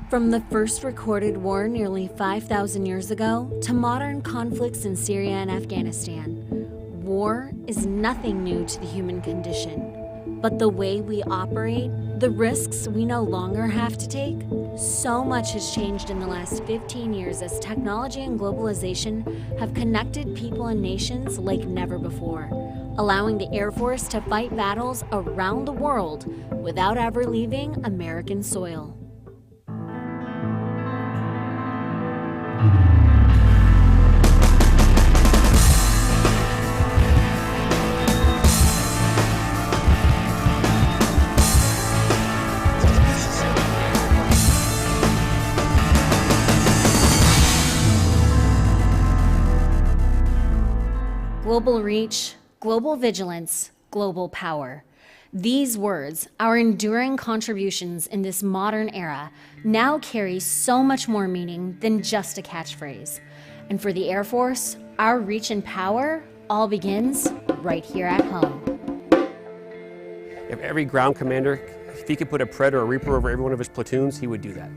From the first recorded war nearly 5,000 years ago to modern conflicts in Syria and Afghanistan, war is nothing new to the human condition. But the way we operate, the risks we no longer have to take, so much has changed in the last 15 years as technology and globalization have connected people and nations like never before, allowing the Air Force to fight battles around the world without ever leaving American soil. Global reach, global vigilance, global power. These words, our enduring contributions in this modern era, now carry so much more meaning than just a catchphrase. And for the Air Force, our reach and power all begins right here at home. If every ground commander, if he could put a Predator or a Reaper over every one of his platoons, he would do that.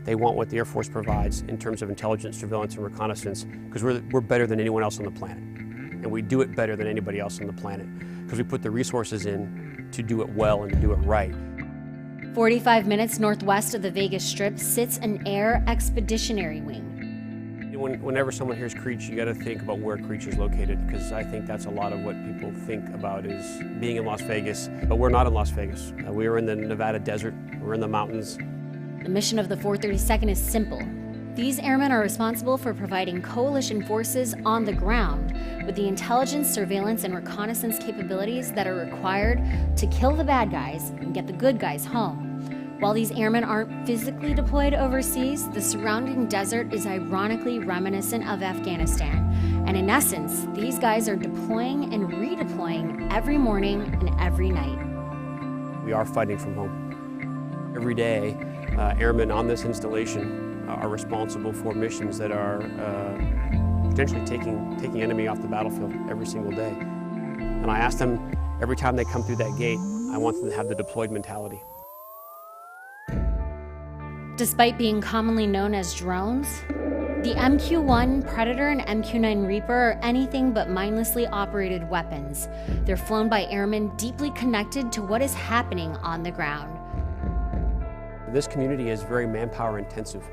They want what the Air Force provides in terms of intelligence, surveillance, and reconnaissance, because we're better than anyone else on the planet. And we do it better than anybody else on the planet, because we put the resources in to do it well and to do it right. 45 minutes northwest of the Vegas Strip sits an Air Expeditionary Wing. Whenever someone hears Creech, you got to think about where Creech is located, because I think that's a lot of what people think about is being in Las Vegas. But we're not in Las Vegas. We are in the Nevada desert. We're in the mountains. The mission of the 432nd is simple. These airmen are responsible for providing coalition forces on the ground with the intelligence, surveillance, and reconnaissance capabilities that are required to kill the bad guys and get the good guys home. While these airmen aren't physically deployed overseas, the surrounding desert is ironically reminiscent of Afghanistan. And in essence, these guys are deploying and redeploying every morning and every night. We are fighting from home. Every day, airmen on this installation are responsible for missions that are potentially taking enemy off the battlefield every single day. And I ask them, every time they come through that gate, I want them to have the deployed mentality. Despite being commonly known as drones, the MQ-1, Predator, and MQ-9 Reaper are anything but mindlessly operated weapons. They're flown by airmen deeply connected to what is happening on the ground. This community is very manpower intensive.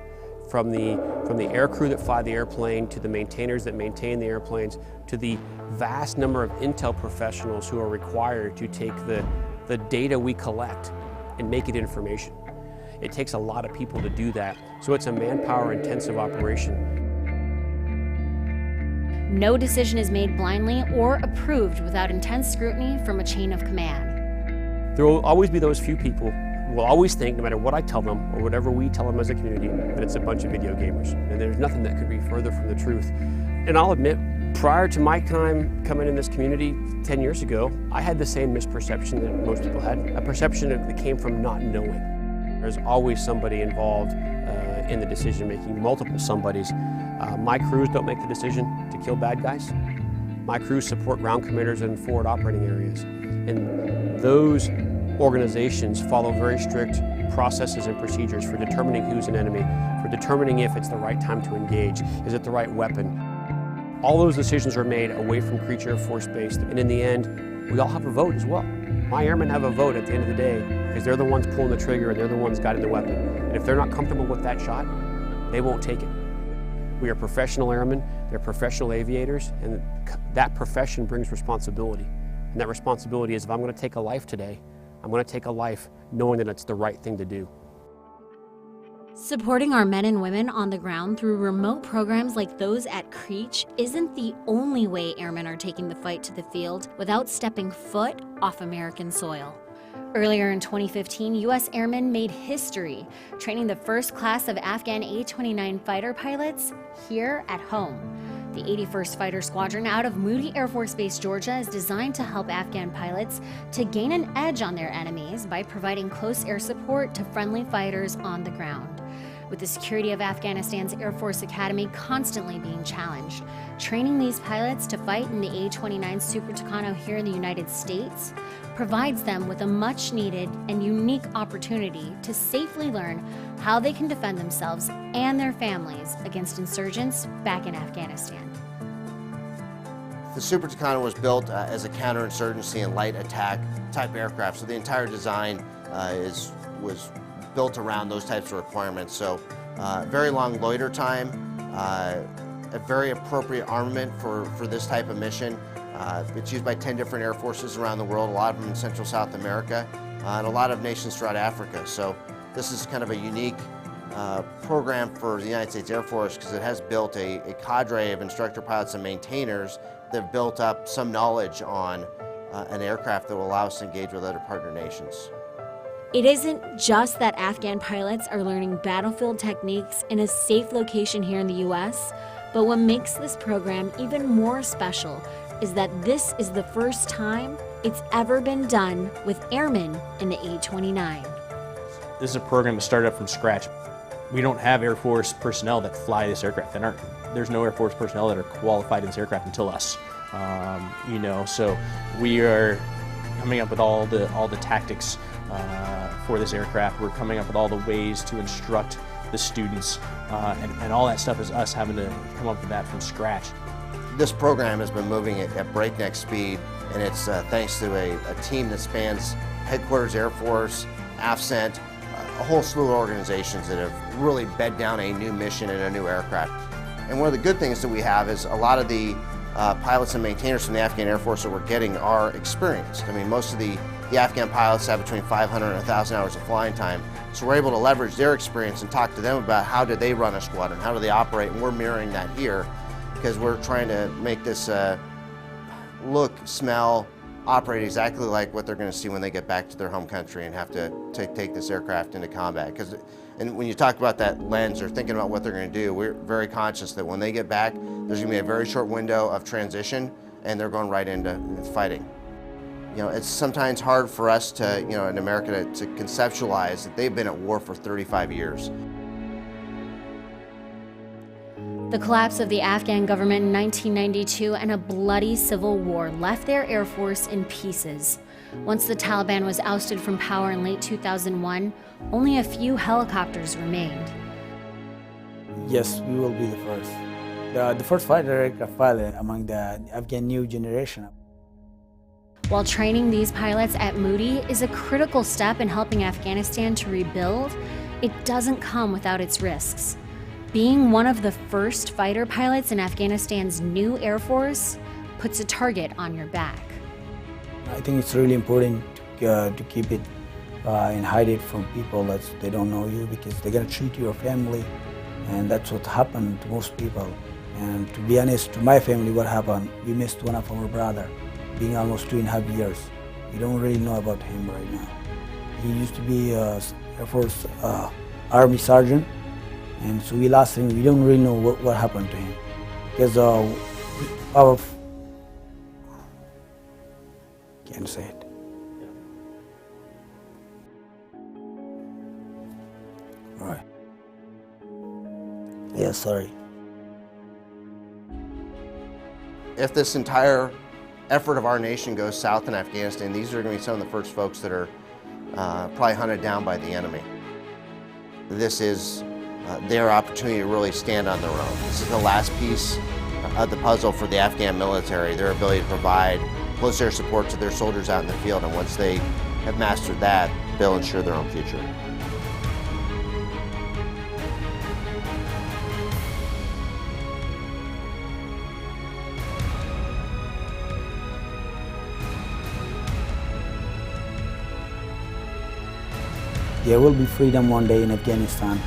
From the aircrew that fly the airplane, to the maintainers that maintain the airplanes, to the vast number of intel professionals who are required to take the data we collect and make it information. It takes a lot of people to do that, so it's a manpower intensive operation. No decision is made blindly or approved without intense scrutiny from a chain of command. There will always be those few people who will always think, no matter what I tell them or whatever we tell them as a community, that it's a bunch of video gamers. And there's nothing that could be further from the truth. And I'll admit, prior to my time coming in this community 10 years ago, I had the same misperception that most people had, a perception that came from not knowing. There's always somebody involved in the decision making, multiple somebodies. My crews don't make the decision to kill bad guys. My crews support ground commanders in forward operating areas. And those organizations follow very strict processes and procedures for determining who's an enemy, for determining if it's the right time to engage, is it the right weapon. All those decisions are made away from Creech Air Force Base, and in the end, we all have a vote as well. My airmen have a vote at the end of the day because they're the ones pulling the trigger and they're the ones guiding the weapon. And if they're not comfortable with that shot, they won't take it. We are professional airmen, they're professional aviators, and that profession brings responsibility. And that responsibility is, if I'm going to take a life today, I'm going to take a life knowing that it's the right thing to do. Supporting our men and women on the ground through remote programs like those at Creech isn't the only way airmen are taking the fight to the field without stepping foot off American soil. Earlier in 2015, U.S. airmen made history, training the first class of Afghan A-29 fighter pilots here at home. The 81st Fighter Squadron out of Moody Air Force Base, Georgia, is designed to help Afghan pilots to gain an edge on their enemies by providing close air support to friendly fighters on the ground. With the security of Afghanistan's Air Force Academy constantly being challenged, training these pilots to fight in the A-29 Super Tucano here in the United States provides them with a much-needed and unique opportunity to safely learn how they can defend themselves and their families against insurgents back in Afghanistan. The Super Tucano was built as a counterinsurgency and light attack type aircraft, so the entire design was built around those types of requirements. So very long loiter time, a very appropriate armament for this type of mission. It's used by 10 different air forces around the world, a lot of them in Central South America, and a lot of nations throughout Africa. So this is kind of a unique program for the United States Air Force because it has built a cadre of instructor pilots and maintainers that have built up some knowledge on an aircraft that will allow us to engage with other partner nations. It isn't just that Afghan pilots are learning battlefield techniques in a safe location here in the U.S., but what makes this program even more special is that this is the first time it's ever been done with airmen in the A-29. This is a program that started up from scratch. We don't have Air Force personnel that fly this aircraft. There's no Air Force personnel that are qualified in this aircraft until us. So we are coming up with all the tactics for this aircraft. We're coming up with all the ways to instruct the students, and all that stuff is us having to come up with that from scratch. This program has been moving at breakneck speed, and it's thanks to a team that spans Headquarters Air Force, AFCENT, a whole slew of organizations that have really bed down a new mission and a new aircraft. And one of the good things that we have is a lot of the pilots and maintainers from the Afghan Air Force that we're getting are experienced. I mean, most of the Afghan pilots have between 500 and 1,000 hours of flying time, so we're able to leverage their experience and talk to them about how do they run a squadron, how do they operate, and we're mirroring that here because we're trying to make this look, smell, operate exactly like what they're going to see when they get back to their home country and have to take this aircraft into combat. And when you talk about that lens or thinking about what they're going to do, we're very conscious that when they get back, there's going to be a very short window of transition and they're going right into fighting. You know, it's sometimes hard for us to, in America to conceptualize that they've been at war for 35 years. The collapse of the Afghan government in 1992 and a bloody civil war left their Air Force in pieces. Once the Taliban was ousted from power in late 2001, only a few helicopters remained. Yes, we will be the first. The first fighter aircraft pilot among the Afghan new generation. While training these pilots at Moody is a critical step in helping Afghanistan to rebuild, it doesn't come without its risks. Being one of the first fighter pilots in Afghanistan's new Air Force puts a target on your back. I think it's really important to keep it and hide it from people that they don't know you because they're going to treat your family, and that's what happened to most people. And to be honest, to my family, what happened, we missed one of our brother, being almost 2.5 years. We don't really know about him right now. He used to be Air Force Army Sergeant, and so we lost him. We don't really know what happened to him because can't say it. All right. Yeah, sorry. If this entire effort of our nation goes south in Afghanistan, these are going to be some of the first folks that are probably hunted down by the enemy. This is their opportunity to really stand on their own. This is the last piece of the puzzle for the Afghan military, their ability to provide close air support to their soldiers out in the field, and once they have mastered that, they'll ensure their own future. There will be freedom one day in Afghanistan.